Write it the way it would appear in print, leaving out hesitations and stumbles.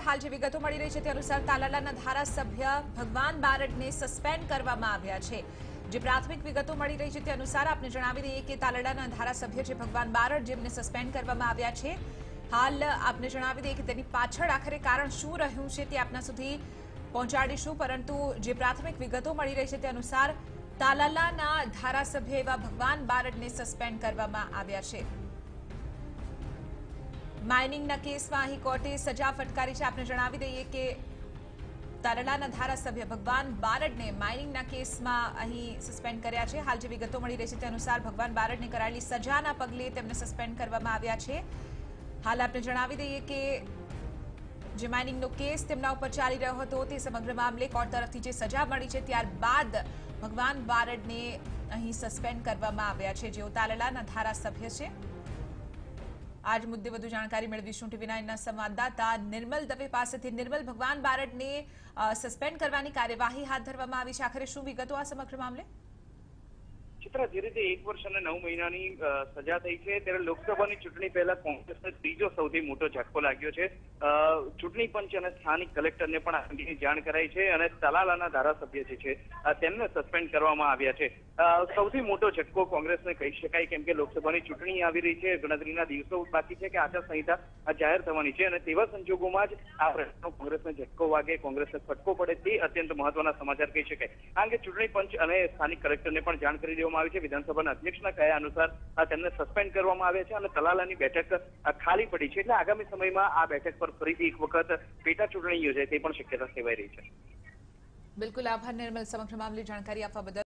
હાલ જે વિગતો મળી રહી છે તે અનુસાર તાલાલાના ધારાસભ્ય ભગવાન બારડને સસ્પેન્ડ કરવામાં આવ્યા છે। જે પ્રાથમિક વિગતો મળી રહી છે તે અનુસાર આપને જણાવી દઈએ કે તાલાલાના ધારાસભ્ય છે ભગવાન બારડ જેમને સસ્પેન્ડ કરવામાં આવ્યા છે। હાલ આપને જણાવી દઈએ કે તેની પાછળ આખરે કારણ શું રહ્યું છે તે આપના સુધી પહોંચાડીશું, પરંતુ જે પ્રાથમિક વિગતો મળી રહી છે તે અનુસાર તાલાલાના ધારાસભ્ય એવા ભગવાન બારડને સસ્પેન્ડ કરવામાં આવ્યા છે। માઇનિંગના કેસમાં અહીં કોર્ટે સજા ફટકારી છે। આપને જણાવી દઈએ કે તાલાલાના ધારાસભ્ય ભગવાન બારડને માઇનિંગના કેસમાં અહીં સસ્પેન્ડ કર્યા છે। હાલ જે વિગતો મળી રહી છે તે અનુસાર ભગવાન બારડને કરાયેલી સજાના પગલે તેમને સસ્પેન્ડ કરવામાં આવ્યા છે। હાલ આપને જણાવી દઈએ કે જે માઇનિંગનો કેસ તેમના ઉપર ચાલી રહ્યો હતો તે સમગ્ર મામલે કોર્ટ તરફથી જે સજા મળી છે ત્યારબાદ ભગવાન બારડને અહીં સસ્પેન્ડ કરવામાં આવ્યા છે, જેઓ તાલાલાના ધારાસભ્ય છે। આજ મુદ્દે વધુ જાણકારી મેળવીશું ટીવી 9ના સંવાદદાતા નિર્મલ દવે પાસેથી। નિર્મલ, ભગવાન બારડને સસ્પેન્ડ કરવાની કાર્યવાહી હાથ ધરવામાં આવી છે, આખરે શું વિગતો આ સમગ્ર મામલે? ચિત્રા, જે રીતે 1 વર્ષ અને 9 મહિનાની સજા થઈ છે ત્યારે લોકસભાની ચૂંટણી પહેલા કોંગ્રેસને ત્રીજો સૌથી મોટો ઝટકો લાગ્યો છે। ચૂંટણી પંચ અને સ્થાનિક કલેક્ટરને પણ આ અંગેની જાણ કરાઈ છે અને તાલાલાના ધારાસભ્ય જે છે તેમને સસ્પેન્ડ કરવામાં આવ્યા છે। સૌથી મોટો ઝટકો કોંગ્રેસને કહી શકાય, કેમ કે લોકસભાની ચૂંટણી આવી રહી છે, ગણતરીના દિવસો બાકી છે કે આચારસંહિતા જાહેર થવાની છે અને તેવા સંજોગોમાં જ આ પ્રશ્નો કોંગ્રેસને ઝટકો વાગે, કોંગ્રેસને ફટકો પડે તે અત્યંત મહત્વના સમાચાર કહી શકાય। આ અંગે ચૂંટણી પંચ અને સ્થાનિક કલેક્ટરને પણ જાણ કરી દેવામાં આવી છે। વિધાનસભાના અધ્યક્ષના કહ્યા અનુસાર તેમને સસ્પેન્ડ કરવામાં આવ્યા છે અને તલાલાની બેઠક ખાલી પડી છે, એટલે આગામી સમયમાં આ બેઠક પર ફરીથી એક વખત પેટા ચૂંટણી યોજાય તે પણ શક્યતા સેવાઈ રહી છે। બિલકુલ, આભાર નિર્મલ, સમગ્ર મામલે જાણકારી આપવા બદલ।